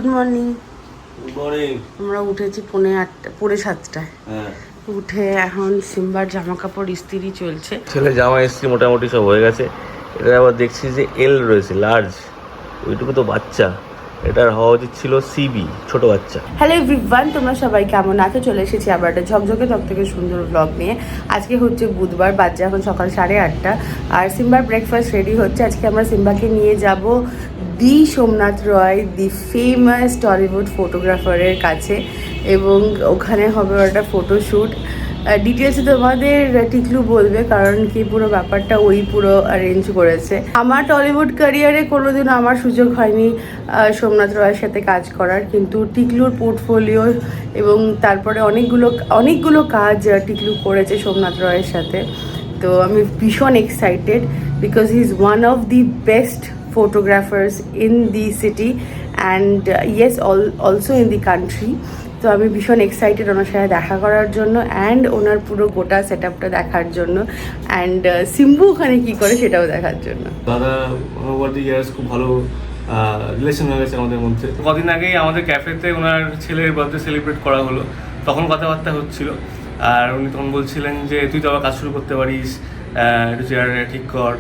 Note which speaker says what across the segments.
Speaker 1: Good morning.
Speaker 2: Morning.
Speaker 1: আমরা উঠেছি 7:30।
Speaker 2: হ্যাঁ,
Speaker 1: উঠে এখন সিম্বার জামা কাপড় ইস্ত্রি চলছে।
Speaker 2: ছেলে জামা ইস্ত্রি মোটামুটি সব হয়ে গেছে। এটা আবার দেখছি যে এল রয়েছে, লার্জ। ওইটুকু তো বাচ্চা, এটার হওয়া উচিত ছিল সিবি, ছোট বাচ্চা।
Speaker 1: হ্যালো এভরিওয়ান, তোমরা সবাই কেমন আছো? চলে এসেছি আবার একটা ঝকঝকে থেকে সুন্দর ব্লগ নিয়ে। আজকে হচ্ছে বুধবার, বাজে এখন সকাল 8:30 আর সিম্বার ব্রেকফাস্ট রেডি হচ্ছে। আজকে আমরা সিম্বাকে নিয়ে যাব দি সোমনাথ রয়, দি ফেমাস টলিউড ফটোগ্রাফারের কাছে, এবং ওখানে হবে একটা ফটোশ্যুট। ডিটেলসে তোমাদের টিকলু বলবে, কারণ কি পুরো ব্যাপারটা ওই পুরো অ্যারেঞ্জ করেছে। আমার টলিউড ক্যারিয়ারে কোনোদিন আমার সুযোগ হয়নি সোমনাথ রয়ের সাথে কাজ করার, কিন্তু টিকলুর পোর্টফোলিও এবং তারপরে অনেকগুলো কাজ টিকলু করেছে সোমনাথ রয়ের সাথে। তো আমি ভীষণ excited, because he is one of the best photographers in the city and yes, also in the country. তো আমি ভীষণ এক্সাইটেড ওনার সাথে দেখা করার জন্য অ্যান্ড ওনার পুরো গোটা সেট আপটা দেখার জন্য, অ্যান্ড সিম্বু ওখানে কী করে সেটাও দেখার জন্য।
Speaker 2: দাদা ওভার দি ইয়ার্স খুব ভালো রিলেশন হয়ে গেছে আমাদের মধ্যে। কদিন আগেই আমাদের ক্যাফেতে ওনার ছেলের বার্থডে সেলিব্রেট করা হলো, তখন কথাবার্তা হচ্ছিল। আর উনি তখন বলছিলেন যে তুই তো আবার কাজ শুরু করতে পারিস, একটু চেয়ার ঠিক কর।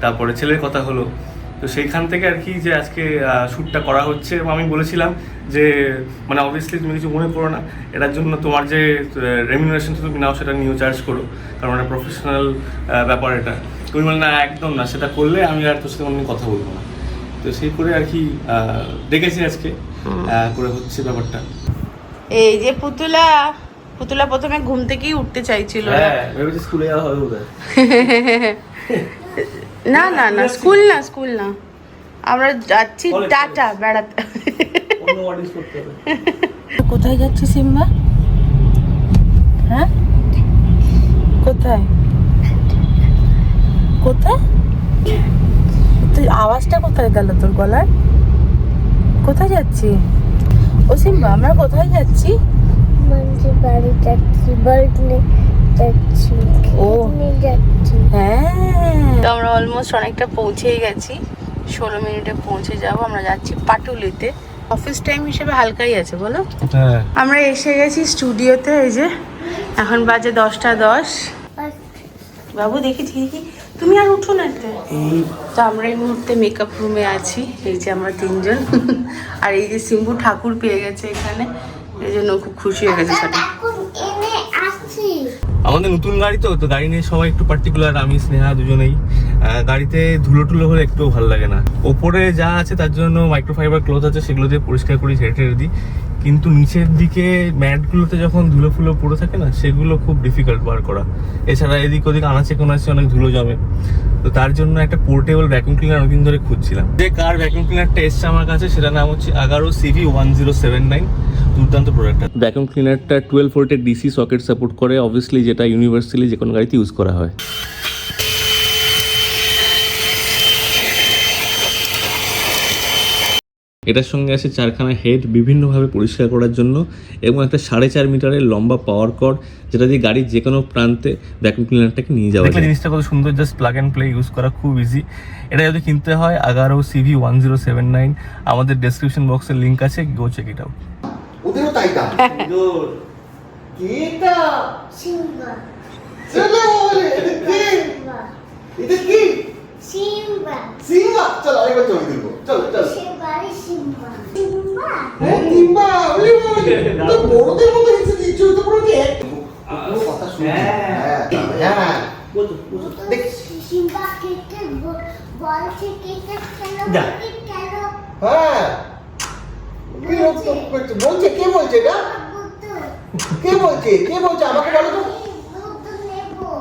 Speaker 2: তারপরে ছেলের কথা হলো, তো সেইখান থেকে আর কি যে আজকে শ্যুটটা করা হচ্ছে। এবং আমি বলেছিলাম যে মানে অবভিয়াসলি তুমি কিছু মনে করো না, এটার জন্য তোমার যে রেমিউনারেশন তুমি নাও সেটা নিয়েও চার্জ করো, কারণ এটা প্রফেশনাল ব্যাপার। এটা তুমি বলে না, একদম না, সেটা করলে আমি আর তোর সাথে অন্য কথা বলবো না। তো সেই করে আর কি ডেকেছি আজকে, করে হচ্ছে ব্যাপারটা।
Speaker 1: এই যে পুতুলা প্রথমে ঘুম থেকেই উঠতে চাইছিল,
Speaker 2: ভেবেছি স্কুলে যাওয়া হবে বোধহয়।
Speaker 1: না না না, স্কুল না, আমরা যাচ্ছি টাটা বেড়াতে। কোথায় যাচ্ছি সিম্বা? হ্যাঁ, কোথায় তুই? আওয়াজটা কোথায় গেল তোর গলার? কোথায় যাচ্ছি ও সিম্বা? আমরা কোথায় যাচ্ছি?
Speaker 3: বাড়ি যাচ্ছি,
Speaker 1: ও হ্যাঁ, তো আমরা অলমোস্ট অনেকটা পৌঁছেই গেছি। 16 মিনিটে পৌঁছে যাব। আমরা যাচ্ছি পাটুলিতে। অফিস টাইম হিসেবে হালকাই আছে, বলো?
Speaker 2: হ্যাঁ,
Speaker 1: আমরা এসে গেছি স্টুডিওতে। এই যে এখন বাজে 10:10। বাবু দেখি তুমি আর উঠো না। তো আমরা এই মুহূর্তে মেকআপ রুমে আছি। এই যে আমরা 3জন, আর এই যে সিম্বু ঠাকুর পেয়ে গেছে এখানে, এই জন্য খুব খুশি হয়ে গেছে সেটা।
Speaker 2: আমাদের নতুন গাড়ি তো গাড়ি নিয়ে সবাই একটু পার্টিকুলার, আমি স্নেহা দুজনেই। গাড়িতে ধুলো টুলো হলে একটু ভালো লাগে না। ওপরে যা আছে তার জন্য মাইক্রোফাইবার ক্লথ আছে, সেগুলো দিয়ে পরিষ্কার করি, ছেড়ে দিই। কিন্তু নিচের দিকে ম্যাটগুলোতে যখন ধুলো ফুলো পড়ে থাকে না, সেগুলো খুব ডিফিকাল্ট বার করা। এছাড়া এদিক ওদিক আনাচে কোনাচে অনেক ধুলো জমে। তো তার জন্য একটা পোর্টেবল ভ্যাকুয়াম ক্লিনার অনেকদিন ধরে খুঁজছিলাম। যে কার ভ্যাকুয়াম ক্লিনারটা এসছে আমার কাছে, সেটার নাম হচ্ছে আগারো CV1079। দুর্দান্ত প্রোডাক্ট। ভ্যাকুয়াম ক্লিনারটা 12 ভোল্টের ডিসি সকেট সাপোর্ট করে, অবভিয়াসলি যেটা ইউনিভার্সালি যে কোনো গাড়িতে ইউজ করা হয়। এটার সঙ্গে আছে 4খানা হেড বিভিন্নভাবে পরিষ্কার করার জন্য, এবং একটা 4.5 মিটারের লম্বা পাওয়ার কর্ড, যেটা দিয়ে গাড়ির যে কোনো প্রান্তে ভ্যাকুয়াম ক্লিনারটাকে নিয়ে যাওয়া যায়। জিনিসটা কত সুন্দর, just plug and play, use করা খুব ইজি। এটা যদি কিনতে হয় আগারো CV1079, আমাদের ডেসক্রিপশন বক্সের লিঙ্ক আছে, গো চেক ইট আউট।
Speaker 4: ওদেরও তাই দাম। এটা
Speaker 3: সিম্বা,
Speaker 4: চলো বলে এটা কি? সিম্বা চলো আরেকবার ছবি তুলবো। চলো
Speaker 3: সিম্বা
Speaker 4: হ্যাঁ সিম্বা, ওলে ওলে তো বড়দের মতো এসে দিচ্ছ, তো পুরো কি এক কথা শুনি। হ্যাঁ দেখ
Speaker 3: সিম্বা কেটে বলছে কেটে খেলো খেলো।
Speaker 4: হ্যাঁ বলছে কে বলছে এটা? কে বলছে আমাকে বলো তো।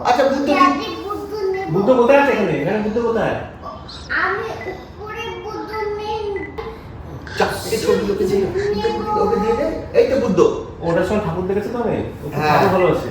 Speaker 4: আচ্ছা বুদ্ধ কোথায় আছে? এখানে বুদ্ধ কোথায়?
Speaker 3: আমি উপরে বুদ্ধ নেই।
Speaker 4: এই ছবি লোকে যে ওকে দিয়ে দে। এই তো বুদ্ধ।
Speaker 2: ওটার সঙ্গে ঠাকুর দেখেছো তো? আমি ভালো আছে।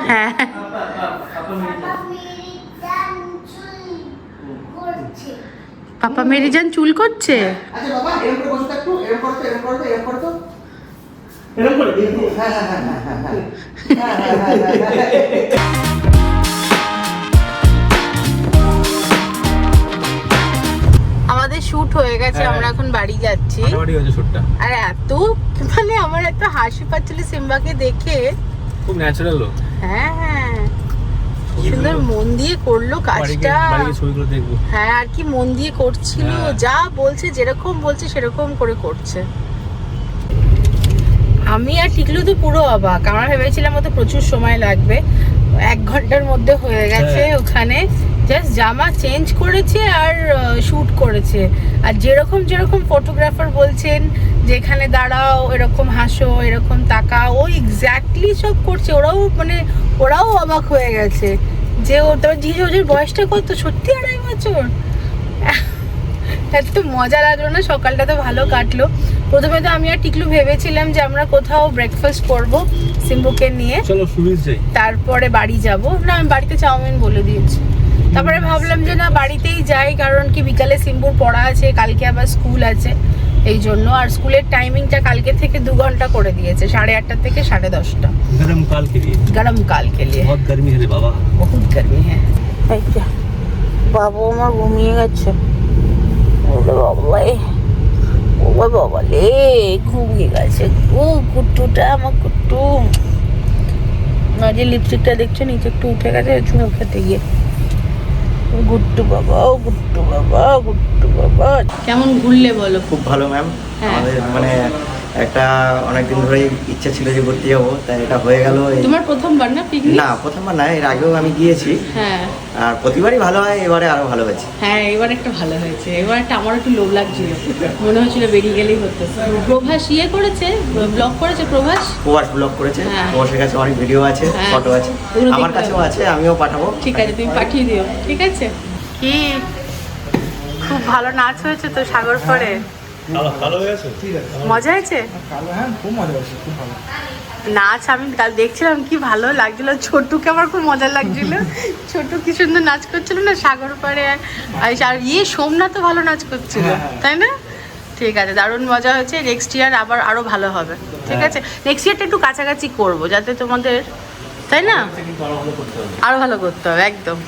Speaker 1: হ্যাঁ পাপা মেরিজান চুল করছে।
Speaker 4: আচ্ছা বাবা এরকম করে বসে থাকো, এরকম করো তো, এরকম করো তো, এরকম করো তো। এরকম করে হ্যাঁ হ্যাঁ হ্যাঁ হ্যাঁ হ্যাঁ
Speaker 1: আমাদের শুট হয়ে গেছে, আমরা এখন বাড়ি যাচ্ছি। আর এত মানে আমার এত হাসি পাচ্ছিল সিম্বাকে দেখে,
Speaker 2: খুব ন্যাচারাল লোক।
Speaker 1: হ্যাঁ হ্যাঁ সুন্দর মন দিয়ে করলো কাজটা।
Speaker 2: ছবিগুলো দেখবো।
Speaker 1: হ্যাঁ আর কি মন দিয়ে করছিল, যা বলছে যেরকম বলছে সেরকম করে করছে। আমি আর টিকলু তো পুরো অবাক, আমরা ভেবেছিলাম ওতে প্রচুর সময় লাগবে, 1 ঘন্টার মধ্যে হয়ে গেছে। ওখানে জাস্ট জামা চেঞ্জ করেছে আর শুট করেছে। আর যেরকম যেরকম ফটোগ্রাফার বলছেন যেখানে দাঁড়াও, এরকম হাসো, এরকম তাকাও, ও এক্স্যাক্টলি সব করছে। ওরাও অবাক হয়ে গেছে যে ও তোর জিজুর বয়সটা কত, সত্যি 2.5 বছর। এত মজা লাগলো না, সকালটা তো ভালো কাটলো। প্রথমে তো আমি আর টিকলু ভেবেছিলাম যে আমরা কোথাও ব্রেকফাস্ট করবো সিম্বুকে নিয়ে,
Speaker 2: চলো সুবিধ যাই,
Speaker 1: তারপরে বাড়ি যাব। না আমি বাড়িতে চাউমিন বলে দিয়েছি। তারপরে ভাবলাম যে না বাড়িতেই যাই, কারণ কি বিকালে সিম্বুর পড়া আছে, কালকে আবার স্কুল আছে, এই জন্য। আর স্কুলের টাইমিংটা কালকে থেকে 2 ঘন্টা করে দিয়েছে, 8:30 থেকে 10:30।
Speaker 2: গরম কাল কে লিয়ে,
Speaker 1: গরম কাল কে লিয়ে।
Speaker 2: বহুত গরমি है रे বাবা,
Speaker 1: বহুত গরমি হ্যাঁ। এই যে বাবু আমার ঘুমিয়ে গেছে। বাবা লে ঘুমিয়ে গেছে। কুট্টুটা আমার কুট্টু। যে লিপস্টিকটা দেখছো নিচে একটু উঠে গেছে চুমু খেতে গিয়ে। গুট্টু বাবা, ও গুট্টু বাবা, গুট্টু বাবা। কেমন ঘুরলে বলো?
Speaker 5: খুব ভালো ম্যাম।
Speaker 1: হ্যাঁ।
Speaker 5: আমাদের মানে একটা অনেকদিন ধরেই ইচ্ছা ছিল যে ঘুরতে যাবো, তাই এটা হয়ে গেল।
Speaker 1: তোমার প্রথমবার না পিকনিক?
Speaker 5: না প্রথমবার না, এর আগেও আমি গিয়েছি।
Speaker 1: হ্যাঁ
Speaker 5: আর প্রতিবারই ভালো হয়, এবারে আরো ভালো হয়েছে।
Speaker 1: হ্যাঁ এবার একটা ভালো হয়েছে। এবার একটা আমার একটু লোভ লাগছিল, মনে হচ্ছিল বেরিয়ে গেলেই হতো। প্রভাস ইয়ে করেছে, ব্লগ করেছে প্রভাস।
Speaker 5: প্রবাস ব্লগ করেছে,
Speaker 1: হ্যাঁ।
Speaker 5: প্রবাসের কাছে অনেক ভিডিও আছে,
Speaker 1: হ্যাঁ।
Speaker 5: ফটো আছে,
Speaker 1: ওগুলো
Speaker 5: আমার
Speaker 1: দেখতে
Speaker 5: কাছেও
Speaker 1: হবে।
Speaker 5: আছে, আমিও পাঠাবো।
Speaker 1: ঠিক আছে তুমি পাঠিয়ে দিও, ঠিক আছে। কি খুব ভালো নাচ হয়েছে তো সাগর পরে,
Speaker 2: ভালো হয়ে গেছে।
Speaker 1: মজা হয়েছে।
Speaker 4: হ্যাঁ খুব মজা হয়েছে, খুব ভালো
Speaker 1: নাচ আমি কাল দেখছিলাম, কি ভালো লাগছিল। ছোট্টুকে আমার খুব মজা লাগছিল, ছোট্টু কি সুন্দর নাচ করছিল না সাগর পাড়ে। আর সোমনাথও ভালো নাচ করছিল, তাই না? ঠিক আছে, দারুণ মজা হয়েছে। নেক্সট ইয়ার আবার আরো ভালো হবে, ঠিক আছে। নেক্সট ইয়ারটা একটু কাছাকাছি করব, যাতে তোমাদের, তাই না, আরো ভালো করতে হবে একদম।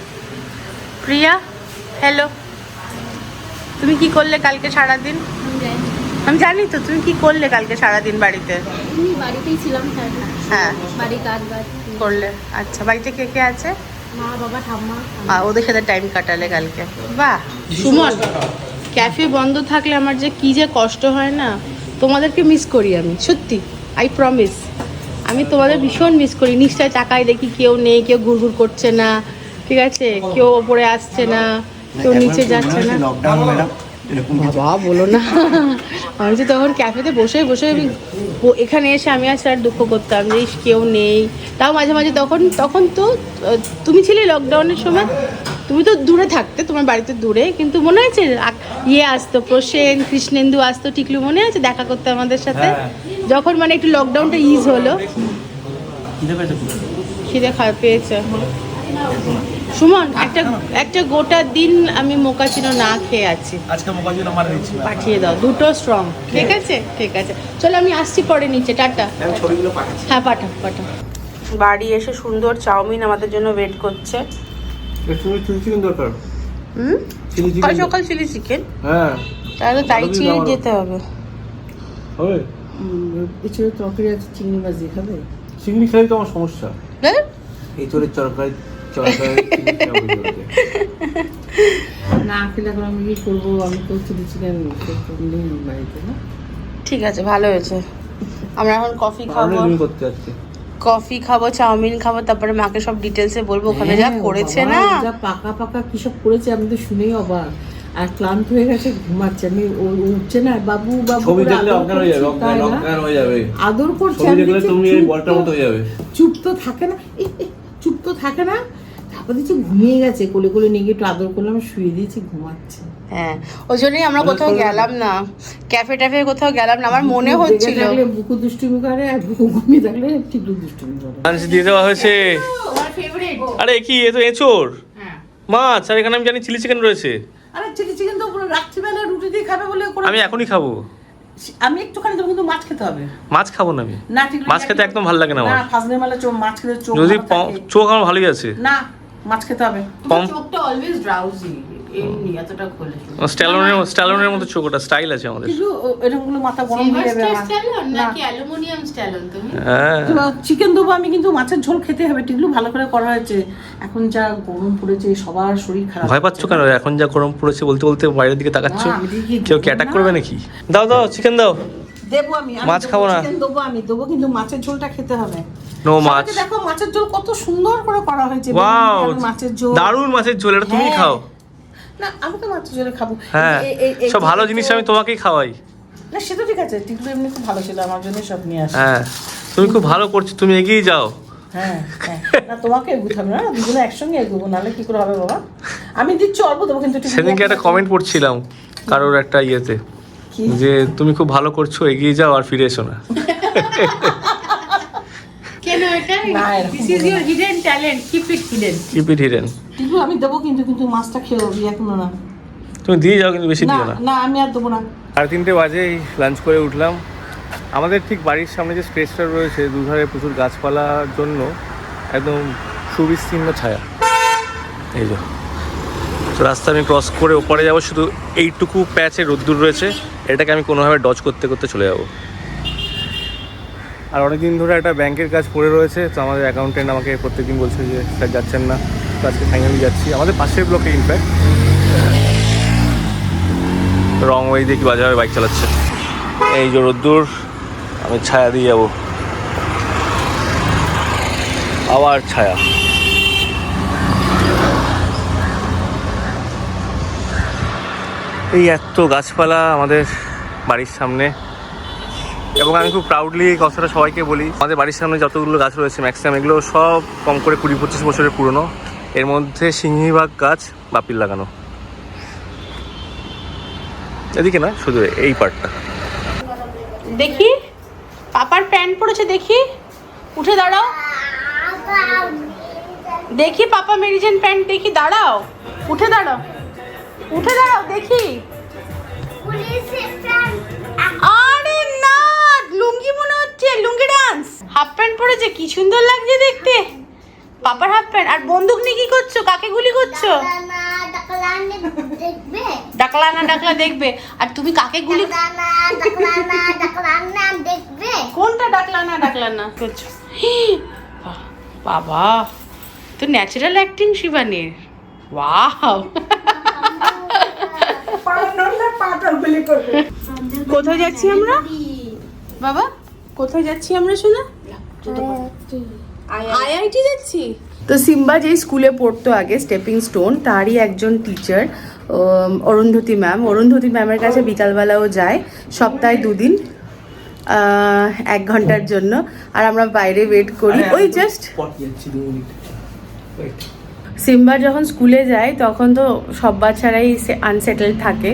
Speaker 1: প্রিয়া হ্যালো, তুমি কি করলে কালকে সারাদিন? আমি জানি তো, তুমি কি করলে কালকে সারাদিন বাড়িতে?
Speaker 6: আমি বাড়িতেই ছিলাম,
Speaker 1: হ্যাঁ
Speaker 6: বাড়ি কাজ বাজ
Speaker 1: করলে। আচ্ছা বাড়িতে কে কে আছে?
Speaker 6: মা বাবা ঠাম্মা।
Speaker 1: ওদের সাথে টাইম কাটালে কালকে। বাহ সুমন, ক্যাফে বন্ধ থাকলে আমার যে কি যে কষ্ট হয় না, তোমাদেরকে মিস করি আমি সত্যি, আই প্রমিস। আমি তোমাদের ভীষণ মিস করি। নিশ্চয় চাকায় দেখি কেউ নেই, কেউ ঘুরঘুর করছে না, ঠিক আছে, কেউ ওপরে আসছে না, কেউ নিচে যাচ্ছে না।
Speaker 5: লকডাউন ম্যাডাম এরকম
Speaker 1: বাবা বলো না, আমি যে তখন ক্যাফেতে বসে বসে আমি এখানে এসে আমি আর স্যার দুঃখ করতাম যে ইস, কেউ নেই। তাও মাঝে মাঝে তখন তো তুমি ছিলে লকডাউনের সময়, তুমি তো দূরে থাকতে, তোমার বাড়িতে দূরে, কিন্তু মনে আছে ইয়ে আসতো, প্রসেন, কৃষ্ণেন্দু আসতো, টিকলু মনে আছে দেখা করতে আমাদের সাথে, যখন মানে একটু লকডাউনটা ইজ হলো। খিদে পেয়েছে সুমন। একটা গোটা দিন আমি মোকাচিনো না খেয়ে আছি,
Speaker 4: আজকে মোকাজিনো মারা দিচ্ছি।
Speaker 1: পাঠিয়ে দাও 2টো স্ট্রং, ঠিক আছে? ঠিক আছে চলো, আমি আসছি পরে নিচে, টাটা।
Speaker 5: ছবিগুলো পাঠাচ্ছি।
Speaker 1: হ্যাঁ পাঠাও। বাড়ি এসে সুন্দর চাউমিন আমাদের জন্য ওয়েট করছে।
Speaker 2: চিলি চিকেন দরকার।
Speaker 1: সকাল সকাল চিলি চিকেন,
Speaker 2: হ্যাঁ
Speaker 1: তাহলে তাই চিলি যেতে হবে।
Speaker 2: হবে,
Speaker 7: এছাড়া তরকারি আছে, চিংড়ি মাছ দিয়ে খাবে?
Speaker 2: চিংড়ি খেলে তো আমার সমস্যা।
Speaker 1: হ্যাঁ
Speaker 2: এই চোরের তরকারি
Speaker 7: না খেলে এখন আমি কি করবো? আমি তো চিলি চিকেন নেই বাড়িতে না।
Speaker 1: ঠিক আছে ভালো হয়েছে। আমরা এখন কফি খাবো,
Speaker 2: করতে যাচ্ছি,
Speaker 1: কফি খাবো, চাউমিন খাবো, তারপরে মাকে সব ডিটেলসে বলবো ওখানে যা
Speaker 7: হ্যাঁ,
Speaker 1: করেছে
Speaker 7: বাবা,
Speaker 1: না।
Speaker 7: যা পাকা পাকা কি সব করেছে আমি তো শুনেই অবাক। আর ক্লান্ত হয়ে গেছে, ঘুমাচ্ছে। আমি উঠছে না, বাবু বাবু
Speaker 2: ছবি
Speaker 7: করে
Speaker 2: দেখলে
Speaker 7: আদর
Speaker 2: অজ্ঞান হয়ে যাবে,
Speaker 7: করছি, তাই না?
Speaker 2: অজ্ঞান হয়ে যাবে।
Speaker 7: আদর করছে,
Speaker 2: ছবি
Speaker 7: আমি
Speaker 2: দেখলে
Speaker 7: দেখছি
Speaker 2: তুমি এই
Speaker 7: চুপ
Speaker 2: বলটার
Speaker 7: তো-
Speaker 2: মতো হয়ে যাবে।
Speaker 7: চুপ তো থাকে না, চুপ তো থাকে না, তারপর দেখছি ঘুমিয়ে গেছে, কোলে কোলে নিয়ে গিয়ে একটু আদর করলাম, শুয়ে দিয়েছি, ঘুমাচ্ছে।
Speaker 1: হ্যাঁ, ওই জন্যই আমরা কোথাও গেলাম না, ক্যাফে ট্যাফে কোথাও গেলাম না। আমার মনে হচ্ছিল
Speaker 7: বুকু দুষ্টুমি করে, আর বুকু ঘুমিয়ে থাকলে ঠিক দুষ্টুমি করে।
Speaker 2: লাঞ্চ দিয়ে দেওয়া হয়েছে। আরে কি এ তো এঁচোড় মাছ, আর এখানে আমি জানি চিলি চিকেন রয়েছে।
Speaker 7: আরে চিলি চিকেন তো পুরো রাত্রিবেলা রুটি দিয়ে খাবে বলে করে।
Speaker 2: আমি এখনই খাবো।
Speaker 7: আমি একটুখানি দেবো, কিন্তু মাছ খেতে হবে।
Speaker 2: মাছ খাবো না আমি,
Speaker 7: না ঠিক
Speaker 2: মাছ খেতে একদম ভালো লাগে না আমার।
Speaker 7: না, ফাজলে মালা মাছ খেতে চোখ
Speaker 2: যদি
Speaker 7: ভালো থাকে।
Speaker 2: চোখ আমার ভালোই আছে।
Speaker 7: না, মাছ খেতে হবে।
Speaker 2: পম-
Speaker 7: চোখটা অলওয়েজ ড্রাউজি, এমনি এতটা খোলে।
Speaker 2: স্ট্যালোনের মতো চোখ, ওটা স্টাইল আছে আমাদের।
Speaker 7: কিন্তু এরকমগুলো মাথা গরম হয়ে যাবে আমার।
Speaker 6: নাকি অ্যালুমিনিয়াম স্ট্যালন তুমি?
Speaker 2: হ্যাঁ
Speaker 7: চিকেন দেবো আমি, কিন্তু মাছের ঝোল খেতে হবে। টিকলু ভালো করে করা হয়েছে। এখন যা গরম পড়েছে, সবার শরীর খারাপ।
Speaker 2: ভয় পাচ্ছ কেন? এখন যা গরম পড়েছে বলতে বলতে বাইরের দিকে তাকাচ্ছ।
Speaker 7: না, আমি দেখি
Speaker 2: কেউ কি অ্যাটাক করবে নাকি? দাও দাও চিকেন দাও।
Speaker 7: দেবো আমি,
Speaker 2: মাছ খাবো না।
Speaker 7: চিকেন দেবো আমি, দেবো, কিন্তু মাছের ঝোলটা খেতে হবে।
Speaker 2: নো মাছ।
Speaker 7: সবাইকে দেখো মাছের ঝোল কত সুন্দর করে করা হয়েছে।
Speaker 2: ওয়াও,
Speaker 7: বেগুন দিয়ে মাছের ঝোল,
Speaker 2: দারুণ মাছের ঝোল। এটা তুমি
Speaker 7: হ্যাঁ।
Speaker 2: খাও।
Speaker 7: না, আমি তো মাছের ঝোলে খাবো।
Speaker 2: হ্যাঁ, সব ভালো জিনিস আমি তোমাকেই খাওয়াই।
Speaker 7: না, সে তো ঠিক আছে। টিকলু এমনি খুব ভালো ছিল, আমার জন্য সব নিয়ে আসে।
Speaker 2: হ্যাঁ, তুমি খুব ভালো করছো, তুমি এগিয়ে যাও।
Speaker 7: হ্যাঁ হ্যাঁ, না তোমাকে এগোতে হবে না, দুজনে একসঙ্গে এগোবো, নাহলে কি করে হবে বাবা? আমি দিচ্ছি অল্প দেবো, কিন্তু টিকলু
Speaker 2: সেদিনকে একটা কমেন্ট পড়ছিলাম কারোর একটা ইয়েতে,
Speaker 7: কি?
Speaker 2: যে তুমি খুব ভালো করছো, এগিয়ে যাও আর ফিরে এসো না।
Speaker 6: কেন এটা?
Speaker 7: না, এরকম
Speaker 6: this is your hidden talent, keep it hidden.
Speaker 2: Keep it hidden.
Speaker 7: Tiklu আমি দেবো, কিন্তু মাছটা খেয়েও এখনো না।
Speaker 2: তুমি দিয়ে যাও, কিন্তু বেশি
Speaker 7: না
Speaker 2: দিও না।
Speaker 7: না, আমি আর দেবো না।
Speaker 2: 3:30 বাজে লাঞ্চ করে উঠলাম। আমাদের ঠিক বাড়ির সামনে যে স্পেসটা রয়েছে, দুধারে প্রচুর গাছপালার জন্য একদম সুবিস্তীর্ণ ছায়া। এই যে তো রাস্তা আমি ক্রস করে ওপারে যাবো, শুধু এইটুকু প্যাচে রোদ্দুর রয়েছে, এটাকে আমি কোনোভাবে ডজ করতে করতে চলে যাবো। আর অনেকদিন ধরে একটা ব্যাংকের কাজ পড়ে রয়েছে, তো আমাদের অ্যাকাউন্টেন্ট আমাকে প্রত্যেকদিন বলছে যে স্যার যাচ্ছেন না, তো আজকে ফাইনালি যাচ্ছি। আমাদের পাশের ব্লকে ইনফ্যাক্ট। রং ওয়ে দিয়ে কি বাজারে বাইক চালাচ্ছে। এই যে রোদ্দুর, আমি ছায়া দিয়ে যাবো, আবার ছায়া। এই এত গাছপালা আমাদের বাড়ির সামনে, এবং আমি খুব প্রাউডলি এই কথাটা সবাইকে বলি, আমাদের বাড়ির সামনে যতগুলো গাছ রয়েছে ম্যাক্সিমাম এগুলো সব কম করে 20-25 বছরের পুরনো। এর মধ্যে সিংহীবাগ গাছ বাপির লাগানো, এদিকে না, শুধু এই পার্টটা।
Speaker 1: দেখি পাপার প্যান্ট পরেছে, দেখি উঠে দাঁড়াও, দেখি পাপা মেরিজেন প্যান্ট, দেখি দাঁড়াও, উঠে দাঁড়াও, উঠে দাঁড়াও দেখি।
Speaker 3: পুলিশের প্যান্ট
Speaker 1: আরে না, লুঙ্গি মনে হচ্ছে, লুঙ্গি ডান্স। হাফ প্যান্ট পরেছে, কি সুন্দর লাগছে দেখতে পাপার হাফ প্যান্ট। আর বন্দুক নিয়ে কি করছো? কাকে গুলি করছো?
Speaker 3: ডাকলানা দেখবে,
Speaker 1: ডাকলা দেখবে। আর তুমি কাকে গুলি?
Speaker 3: ডাকলানা দেখবে।
Speaker 1: কোনটা ডাকলানা করছো? বাবা, তো ন্যাচারাল অ্যাক্টিং শিবানীর, ওয়াও। কোথায় যাচ্ছি আমরা বাবা? কোথায় যাচ্ছি আমরা শোনা? আইআইটি যাচ্ছি। তো সিম্বা যেই স্কুলে পড়তো আগে, স্টেপিং স্টোন, তারই একজন টিচার অরুন্ধতী ম্যাম। অরুন্ধতী ম্যামের কাছে বিকালবেলাও যায়, সপ্তাহে 2 দিন, 1 ঘন্টার জন্য। আর আমরা বাইরে ওয়েট করি, ওই জাস্ট। সিম্বা যখন স্কুলে যায় তখন তো সব বাচ্চারাই আনসেটেল থাকে।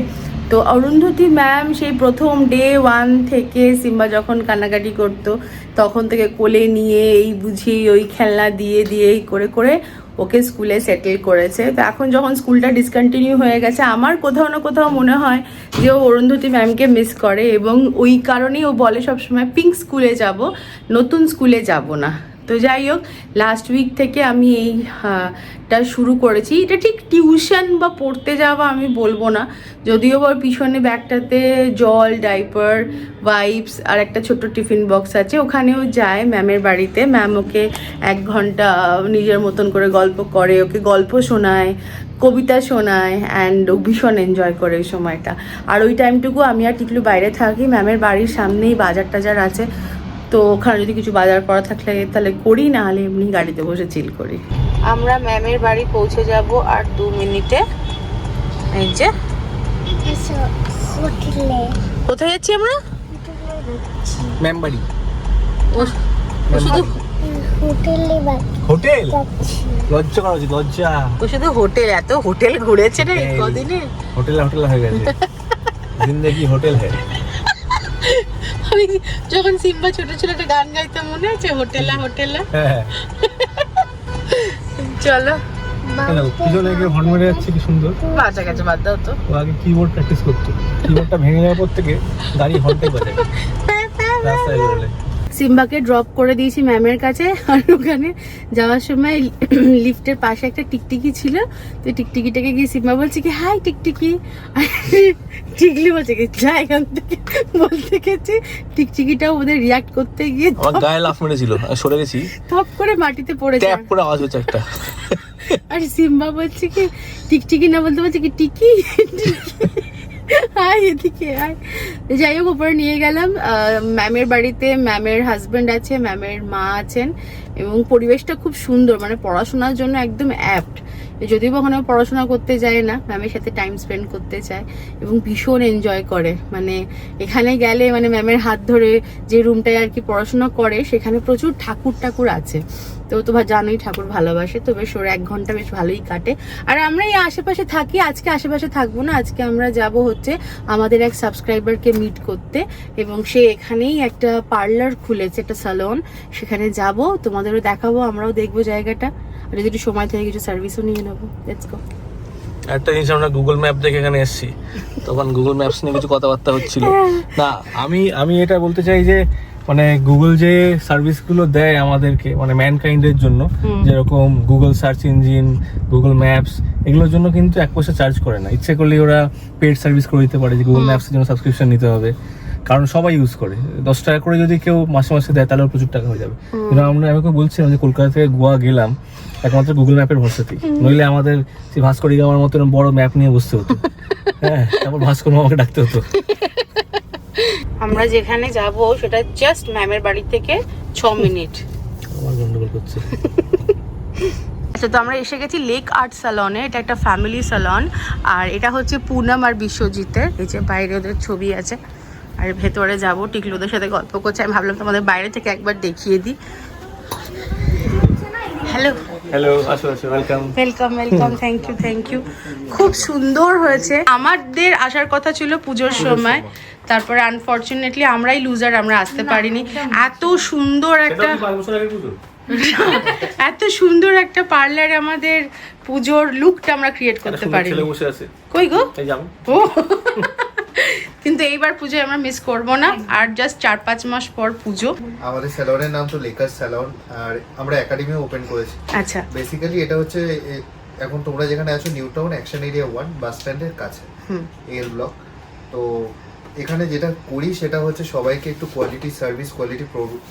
Speaker 1: তো অরুন্ধতী ম্যাম সেই প্রথম ডে 1 থেকে সিম্বা যখন কান্নাকাটি করতো তখন থেকে কোলে নিয়ে এই বুঝিয়ে ওই খেলনা দিয়ে এই করে করে ওকে স্কুলে সেটেল করেছে। তো এখন যখন স্কুলটা ডিসকন্টিনিউ হয়ে গেছে, আমার কোথাও না কোথাও মনে হয় যে ও অরুন্ধতী ম্যামকে মিস করে, এবং ওই কারণেই ও বলে সবসময় পিঙ্ক স্কুলে যাব, নতুন স্কুলে যাব না। তো যাই হোক, লাস্ট উইক থেকে আমি এইটা শুরু করেছি। এটা ঠিক টিউশন বা পড়তে যাওয়া আমি বলবো না, যদিও ওর পিছনে ব্যাগটাতে জল, ডাইপার, ওয়াইপস আর একটা ছোট্ট টিফিন বক্স আছে। ওখানেও যায় ম্যামের বাড়িতে। ম্যাম ওকে 1 ঘন্টা নিজের মতন করে গল্প করে, ওকে গল্প শোনায়, কবিতা শোনায়, অ্যান্ড ও ভীষণ এনজয় করে ওই সময়টা। আর ওই টাইমটুকু আমি আর টিকলু বাইরে থাকি, ম্যামের বাড়ির সামনেই বাজার টাজার আছে, তো ওখানে যদি কিছু বাজার করা থাকলে তাহলে করি, না হলে এমনি গাড়িতে বসে চিল করি। আমরা ম্যামের বাড়ি পৌঁছে যাব আর 2 মিনিটে। এই যে কোথায় যাচ্ছি আমরা?
Speaker 4: ম্যাম বাড়ি।
Speaker 1: ও শুধু
Speaker 3: হোটেলে
Speaker 4: হোটেল? লজ্জা করা উচিত, লজ্জা।
Speaker 1: ও শুধু হোটেল, এত হোটেল ঘুরেছে রে কদিনে।
Speaker 4: হোটেল হয়ে গেছে, জিন্দেগি হোটেল হ্যাঁ।
Speaker 6: আমি যখন সিম্বা ছোট ছিল একটা গান গাইতাম, মনে আছে? হোটেলা হোটেলা।
Speaker 4: হ্যাঁ,
Speaker 1: চলো
Speaker 4: পিছনে গিয়ে হর্ন মেরে যাচ্ছে, কি সুন্দর।
Speaker 1: বাচ্চা কাছে বাদ দাও তো।
Speaker 4: ও আগে কিবোর্ড প্র্যাকটিস করতো, কিবোর্ডটা ভেঙে যাওয়ার পর থেকে গাড়ি হর্নটাই বাজায় রাস্তায় বেরোলে।
Speaker 1: সিম্বাকে ড্রপ করে দিয়েছি ম্যামের কাছে, আর ওখানে যাওয়ার সময় লিফটের পাশে একটা টিকটিকি ছিল, তো টিকটিকিটাকে গিয়ে সিম্বা বলছে কি হাই টিকটিকি, আর টিকলি বলছে কি যা এখান থেকে, বলতে গেছে টিকটিকিটাও ওদের রিয়াক্ট করতে গিয়ে
Speaker 4: আমার গায়ে লাফ মেরেছিল, আমি সরে গেছি,
Speaker 1: থপ করে মাটিতে পড়ে যায়,
Speaker 4: ট্যাপ করে আওয়াজ হচ্ছে একটা।
Speaker 1: আর সিম্বা বলছে কি টিকটিকি না বলতে বলছে কি টিকি, আয় এদিকে আয়। যাই হোক উপরে নিয়ে গেলাম ম্যামের বাড়িতে। ম্যামের হাজবেন্ড আছে, ম্যামের মা আছেন, এবং পরিবেশটা খুব সুন্দর, মানে পড়াশোনার জন্য একদম অ্যাপ্ট। যদিও বা ওখানে পড়াশোনা করতে যায় না, ম্যামের সাথে টাইম স্পেন্ড করতে চায় এবং ভীষণ এনজয় করে। মানে এখানে গেলে মানে ম্যামের হাত ধরে যে রুমটায় আর কি পড়াশোনা করে, সেখানে প্রচুর ঠাকুর আছে, তো জানোই ঠাকুর ভালোবাসে, তো বেশ ওর 1 ঘন্টা বেশ ভালোই কাটে। আর আমরা এই আশেপাশে থাকি, আজকে আশেপাশে থাকবো না, আজকে আমরা যাব হচ্ছে আমাদের এক সাবস্ক্রাইবারকে মিট করতে, এবং সে এখানেই একটা পার্লার খুলেছে, একটা স্যালন, সেখানে যাব, তোমাদেরও দেখাবো, আমরাও দেখবো জায়গাটা, আর যদি সময় থেকে কিছু সার্ভিসও নিয়ে নেবো। Let's go.
Speaker 4: একটা জিনিস, আমরা গুগল ম্যাপ দেখে এখানে এসেছি, তখন গুগল ম্যাপস নিয়ে কিছু কথাবার্তা হচ্ছিল না। আমি এটা বলতে চাই যে মানে গুগল যে সার্ভিসগুলো দেয় আমাদেরকে, মানে ম্যানকাইন্ডের জন্য, যেরকম Google search engine, Google maps, এগুলোর জন্য কিন্তু 1 পয়সা চার্জ করে না। ইচ্ছে করলে ওরা পেড সার্ভিস করে দিতে পারে, যে গুগল ম্যাপসের জন্য সাবস্ক্রিপশন নিতে হবে, কারণ সবাই ইউজ করে। 10 টাকা করে যদি কেউ মাসে মাসে দেয়, তাহলে প্রচুর টাকা হয়ে যাবে। কিন্তু আমাকে বলছিলাম যে কলকাতা থেকে গোয়া গেলাম একমাত্র গুগল ম্যাপের ভরসাতেই, নইলে আমাদের সেই ভাস্কর গামার মতো বড় ম্যাপ নিয়ে বসতে হতো, হ্যাঁ, তারপর ভাস্কর মামাকে ডাকতে হতো।
Speaker 1: আমরা যেখানে যাব সেটা জাস্ট ম্যামের বাড়ি থেকে 6 মিনিট।
Speaker 4: আমার গন্ডগোল করছে।
Speaker 1: আচ্ছা, তো আমরা এসে গেছি লেক আর্ট স্যালনে। এটা একটা ফ্যামিলি স্যালন, আর এটা হচ্ছে পুনম আর বিশ্বজিতের। এই যে বাইরে ওদের ছবি আছে, আর ভেতরে যাব, টিকলু ওদের সাথে গল্প করছে। আমি ভাবলাম তোমাদের বাইরে থেকে একবার দেখিয়ে দিই। হ্যালো,
Speaker 2: আসো ওয়েলকাম।
Speaker 1: Welcome, thank you. খুব সুন্দর হয়েছে। আমাদের আসার কথা ছিল পুজোর সময়, তারপরে আনফরচুনেটলি আমরাই লুজার, আমরা আসতে পারিনি। এত সুন্দর একটা পার্লারে আমাদের পুজোর লুকটা আমরা ক্রিয়েট করতে পারিনি। কই গো? ও কিন্তু এইবার পুজোয় আমরা মিস করব না, আর জাস্ট 4-5 মাস পর পুজো।
Speaker 8: আমাদের স্যালনের নাম তো লেকার স্যালন, আর আমরা একাডেমি ওপেন করেছি।
Speaker 1: আচ্ছা,
Speaker 8: বেসিক্যালি এটা হচ্ছে এখন তোমরা যেখানে আছো নিউ টাউন অ্যাকশন এরিয়া 1 বাস স্ট্যান্ডের কাছে, এল ব্লক। তো এখানে যেটা করি সেটা হচ্ছে সবাইকে একটু কোয়ালিটি সার্ভিস, কোয়ালিটি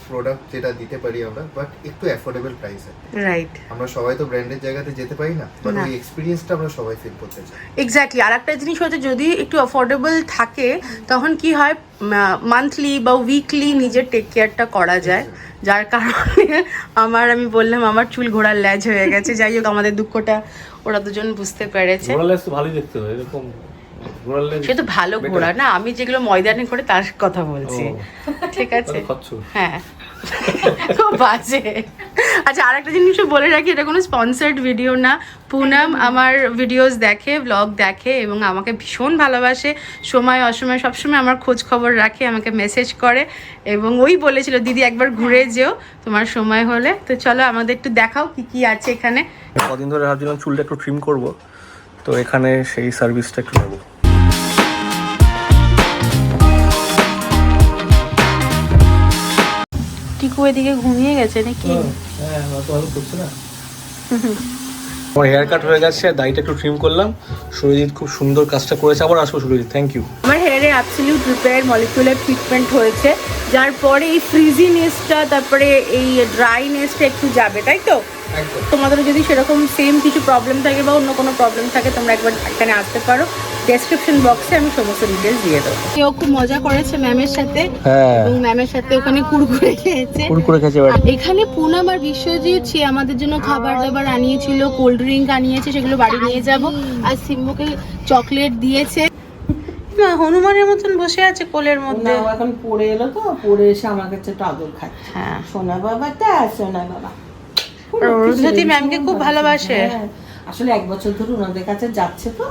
Speaker 8: প্রোডাক্ট যেটা দিতে পারি আমরা, বাট একটু অ্যাফোর্ডেবল প্রাইসে।
Speaker 1: রাইট।
Speaker 8: আমরা সবাই তো ব্র্যান্ডের জায়গাতে যেতে পারি না, বাট ওই এক্সপিরিয়েন্সটা আমরা সবাই ফিল করতে চাই।
Speaker 1: এক্স্যাক্টলি। আর একটা জিনিস হচ্ছে, যদি একটু অ্যাফোর্ডেবল থাকে তখন কি হয়, মান্থলি বা উইকলি নিজের টেক কেয়ারটা করা যায়, যার কারণে আমি বললাম আমার চুল ঘোড়ার ল্যাজ হয়ে গেছে। যাই হোক, আমাদের দুঃখটা ওরা দুজন বুঝতে পেরেছে।
Speaker 2: ভালোই দেখতে হয় এরকম।
Speaker 1: সে তো ভালো ঘোড়া না, আমি যেগুলো ময়দানে করে তার কথা বলছি, ঠিক আছে? হ্যাঁ, খুব বাজে। আচ্ছা, আর একটা জিনিসও বলে রাখি, এটা কোনো স্পন্সার্ড ভিডিও না। পুনম আমার ভিডিওস দেখে, ব্লগ দেখে, এবং আমাকে ভীষণ ভালোবাসে। সময় অসময় সবসময় আমার খোঁজ খবর রাখে, আমাকে মেসেজ করে, এবং ওই বলেছিল দিদি একবার ঘুরে যেও তোমার সময় হলে। তো চলো আমাদের একটু দেখাও কি কি আছে এখানে।
Speaker 2: কদিন ধরে ভাবছিলাম চুলটা একটু ট্রিম করব, তো এখানে সেই সার্ভিসটা একটু নেবো।
Speaker 1: টিকু এদিকে ঘুমিয়ে গেছে নাকি?
Speaker 2: হ্যাঁ, আমার হেয়ার কাট হয়ে গেছে, দাড়িটা একটু ট্রিম করলাম। সুরজিৎ খুব সুন্দর কাজটা করেছে, আবার আসবো সুরজিৎ, থ্যাংক ইউ।
Speaker 1: আমার হেয়ারে অ্যাবসলিউট রিপেয়ার মলিকুলার ট্রিটমেন্ট হয়েছে, যার পরে এই ফ্রিজিনেসটা, তারপরে এই ড্রাইনেসটা একটু যাবে, তাই তো? তোমাদেরও যদি সেরকম সেম কিছু প্রবলেম থাকে বা অন্য কোনো প্রবলেম থাকে, তোমরা একবার এখানে আসতে পারো। ডেসক্রিপশন বক্সে আমি সমস্ত ডিটেলস দিয়ে দেবো। কেউ খুব মজা করেছে ম্যামের সাথে, এবং ম্যামের সাথে ওখানে কুরকুরে খেয়েছে। এখানে পুনম আর বিশ্বজিৎ সে আমাদের জন্য খাবার দাবার আনিয়েছিল, কোল্ড ড্রিঙ্ক আনিয়েছে, সেগুলো বাড়ি নিয়ে যাব। আর সিম্বুকে চকলেট দিয়েছে। হনুমানের মতন বসে আছে কোলের মধ্যে।
Speaker 7: এখন পড়ে এলো, তো পড়ে এসে আমার কাছে একটু আদর খাচ্ছে।
Speaker 1: হ্যাঁ,
Speaker 7: সোনা বাবাটা, সোনা বাবা। খুব
Speaker 1: অরুন্ধতী
Speaker 7: লক্ষ্মী
Speaker 1: ম্যামকে
Speaker 7: ছিলেন,
Speaker 1: খুব ভালোবাসে।
Speaker 7: হ্যাঁ, আসলে 1 বছর ধরে ওনাদের কাছে যাচ্ছে তো।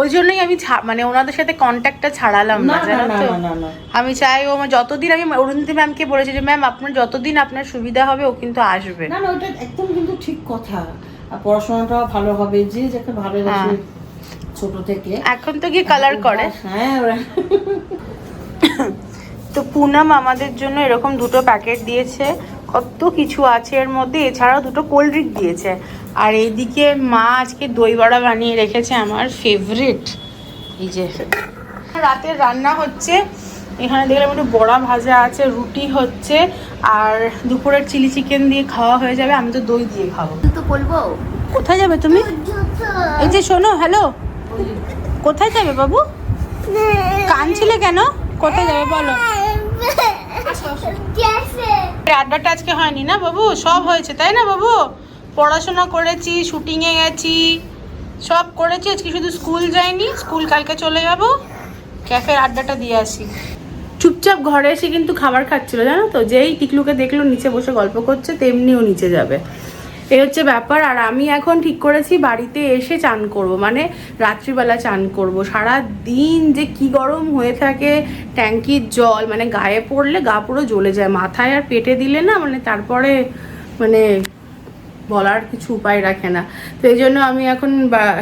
Speaker 1: ওই জন্যই আমি মানে ওনাদের সাথে কন্ট্যাক্টটা ছাড়ালাম না,
Speaker 7: না না
Speaker 1: জানো
Speaker 7: না
Speaker 1: তো।
Speaker 7: না না না
Speaker 1: আমি চাই ও যতদিন, আমি অরুন্ধতী ম্যামকে বলেছি যে ম্যাম আপনার যতদিন আপনার সুবিধা হবে ও কিন্তু আসবে।
Speaker 7: না না, ওটা একদম কিন্তু ঠিক কথা। আর পড়াশোনাটাও ভালো হবে, যে যাকে ভালোবাসে ছোট থেকে।
Speaker 1: এখন তো কি কালার করে।
Speaker 7: হ্যাঁ ওরা
Speaker 1: তো পুনাম আমাদের জন্য এরকম 2টো প্যাকেট দিয়েছে, কত কিছু আছে এর মধ্যে, এছাড়াও 2টো কোল্ড ড্রিঙ্ক দিয়েছে। আর এইদিকে মা আজকে দই বড়া বানিয়ে রেখেছে, আমার ফেভারিট। এই যে রাতের রান্না হচ্ছে, এখানে দেখলাম একটু বড়া ভাজা আছে, রুটি হচ্ছে, আর দুপুরের চিলি চিকেন দিয়ে খাওয়া হয়ে যাবে। আমি তো দই দিয়ে খাবো।
Speaker 3: তো বলবো
Speaker 1: কোথায় যাবে তুমি? এই যে শোনো, হ্যালো, কোথায় যাবে বাবু? কাঁদছিলে কেন? কোথায় যাবে বলো? আড্ডাটা আজকে হয়নি না বাবু? সব হয়েছে তাই না বাবু? পড়াশোনা করেছি, শুটিংয়ে গেছি, সব করেছি, আজকে শুধু স্কুল যাইনি। স্কুল কালকে চলে যাব, ক্যাফের আড্ডাটা দিয়ে আসি। চুপচাপ ঘরে এসে কিন্তু খাবার খাচ্ছিল, জানো তো। যেই টিকলুকে দেখলো নিচে বসে গল্প করছে, তেমনিও নিচে যাবে, এই হচ্ছে ব্যাপার। আর আমি এখন ঠিক করেছি বাড়িতে এসে চান করব, মানে রাত্রিবেলা চান করব। সারা দিন যে কি গরম হয়ে থাকে, ট্যাঙ্কির জল মানে গায়ে পড়লে গা পুরো জ্বলে যায়, মাথায় আর পেটে দিলে না মানে তারপরে মানে বলার কিছু উপায় রাখে না। তো এই জন্য আমি এখন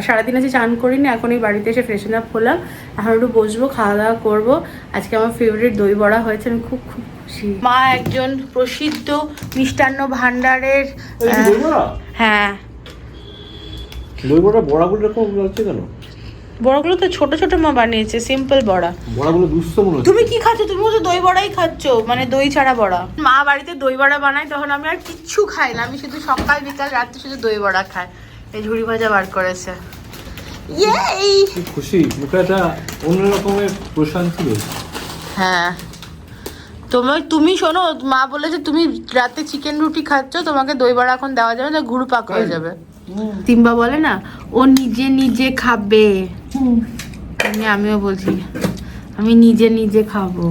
Speaker 1: সারাদিন এসে চান করিনি, এখন এই বাড়িতে এসে ফ্রেশন আপ হলাম। এখন একটু বসবো, খাওয়া দাওয়া করবো। আজকে আমার ফেভারিট দই বড়া হয়েছে, আমি খুব খুব খুশি। মা একজন প্রসিদ্ধ মিষ্টান্ন ভাণ্ডারের হ্যাঁ।
Speaker 4: দই বড়া বড়াগুলো এরকম লাগছে কেন?
Speaker 1: বড়াগুলো তো ছোট ছোট মা বানিয়েছে, সিম্পল বড়া।
Speaker 4: বড়াগুলো দুঃস্থ মনে হচ্ছে।
Speaker 1: তুমি কি খাচ্ছ? তুমি তো দই বড়াই খাচ্ছ, মানে দই ছাড়া বড়া। মা বাড়িতে দই বড়া বানায়, তখন আমি আর কিচ্ছু খাই না, আমি শুধু সকাল বিকাল রাত্রে শুধু দই বড়া খাই। এই ঝুড়ি ভাজা বার করেছে, ইয়েই।
Speaker 4: কি খুশি, মুখে একটা অন্য রকমের প্রশান্তি রয়েছে।
Speaker 1: হ্যাঁ, তুমি শোনো, মা বলেছে তুমি রাতে চিকেন রুটি খাচ্ছ, তোমাকে দই বড়া এখন দেওয়া যাবে না, গুরু পাক হয়ে যাবে। তিম্বা বলে না ও নিজে নিজে খাবে, আমিও বলছি আমি নিজে নিজে খাবো।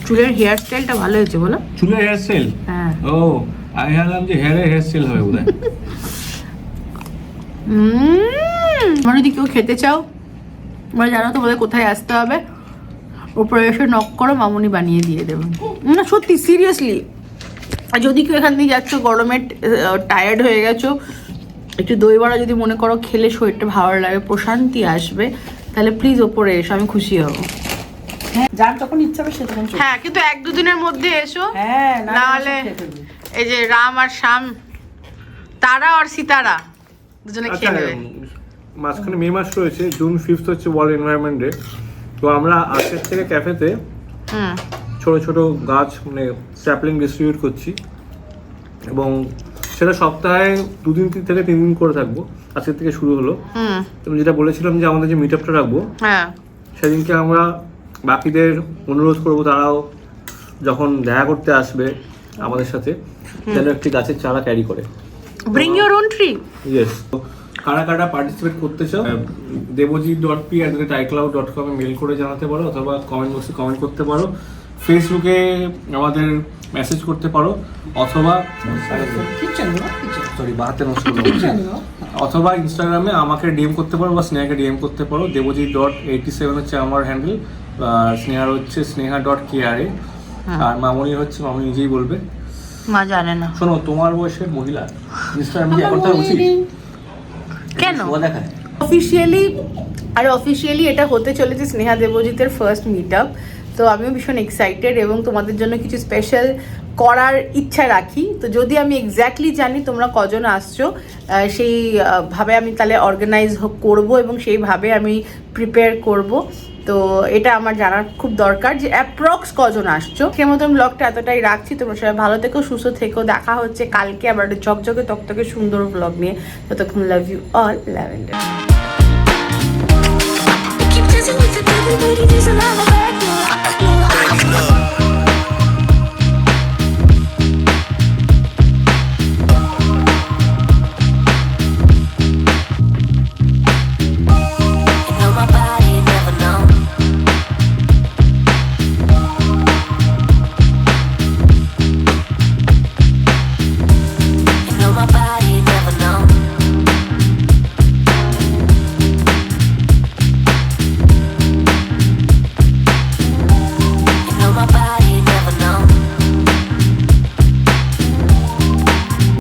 Speaker 1: চুলের হেয়ার স্টাইলটা ভালো হয়েছে বলো?
Speaker 4: চুলের হেয়ার স্টাইল?
Speaker 1: হ্যাঁ।
Speaker 4: ও আমি ভাবলাম যে হেয়ার স্টাইল হবে বোধহয়।
Speaker 1: তোমরা যদি কেউ খেতে চাও, তোমরা জানো তোমাদের কোথায় আসতে হবে, উপরে এসে নক করো, মামুনি বানিয়ে দিয়ে দেবেন। না সত্যি, সিরিয়াসলি। আর যদি কেউ এখান থেকে যাচ্ছ, গরমে টায়ার্ড হয়ে গেছো, একটু দই বড়া যদি মনে করো খেলে শরীরটা ভালো লাগে, প্রশান্তি আসবে, তাহলে প্লিজ ওপরে এসো, আমি খুশি হব।
Speaker 7: যার যখন ইচ্ছা হবে সে তখন চলে।
Speaker 1: হ্যাঁ, কিন্তু 1-2 দিনের মধ্যে এসো,
Speaker 7: হ্যাঁ
Speaker 1: না হলে এই যে রাম আর শ্যাম, তারা আর সিতারা দুজনে খেয়ে নেবে।
Speaker 2: মাঝখানে মে মাস রয়েছে, জুন 5 হচ্ছে ওয়ার্ল্ড এনভায়রনমেন্ট ডে। তো আমরা আজকের থেকে ক্যাফেতে ছোট ছোট গাছ মানে স্যাপলিং ডিস্ট্রিবিউট করছি, এবং সেটা সপ্তাহে 2 দিন থেকে 3 দিন করে থাকবো। আজকের থেকে শুরু হলো। তুমি যেটা বলেছিলাম যে আমাদের যে মিট আপটা রাখবো,
Speaker 1: হ্যাঁ,
Speaker 2: সেদিনকে আমরা বাকিদের অনুরোধ করবো তারাও যখন দেখা করতে আসবে আমাদের সাথে যেন একটি গাছের চারা ক্যারি করে।
Speaker 1: Bring your own tree.
Speaker 2: Yes. কারা কারা পার্টিসিপেট করতে চাও, debojit.p@icloud.com এ মেল করে জানাতে পারো, অথবা কমেন্ট বক্সে কমেন্ট করতে পারো, ফেসবুকে আমাদের মেসেজ করতে পারো, অথবা অথবা ইনস্টাগ্রামে আমাকে ডিএম করতে পারো বা স্নেহাকে ডিএম করতে পারো। debojit.87 হচ্ছে আমার হ্যান্ডেল, স্নেহার হচ্ছে sneha.kra, আর মামনি হচ্ছে মামনি নিজেই বলবে।
Speaker 1: মা জানে না।
Speaker 2: শোনো, তোমার বয়সের মহিলা ইনস্টাগ্রামে কি করতে উচিত?
Speaker 1: কেন?
Speaker 2: দেখায়
Speaker 1: অফিসিয়ালি এটা হতে চলেছে স্নেহা দেবজিতের ফার্স্ট মিট আপ। তো আমিও ভীষণ এক্সাইটেড এবং তোমাদের জন্য কিছু স্পেশাল করার ইচ্ছা রাখি। তো যদি আমি এক্স্যাক্টলি জানি তোমরা কজন আসছো, সেই ভাবে আমি তাহলে অর্গানাইজ করব এবং সেইভাবে আমি প্রিপেয়ার করব। তো এটা আমার জানার খুব দরকার যে অ্যাপ্রক্স কজন আসছো। সে মতন ব্লগটা এতটাই রাখছি। তোমরা সবাই ভালো থেকো, সুস্থ থেকো। দেখা হচ্ছে কালকে আবার একটা ঝকঝকে তকতকে সুন্দর ব্লগ নিয়ে। ততক্ষণ love you all, lavender.
Speaker 9: Keep dancing with the devil, but he doesn't have a back door.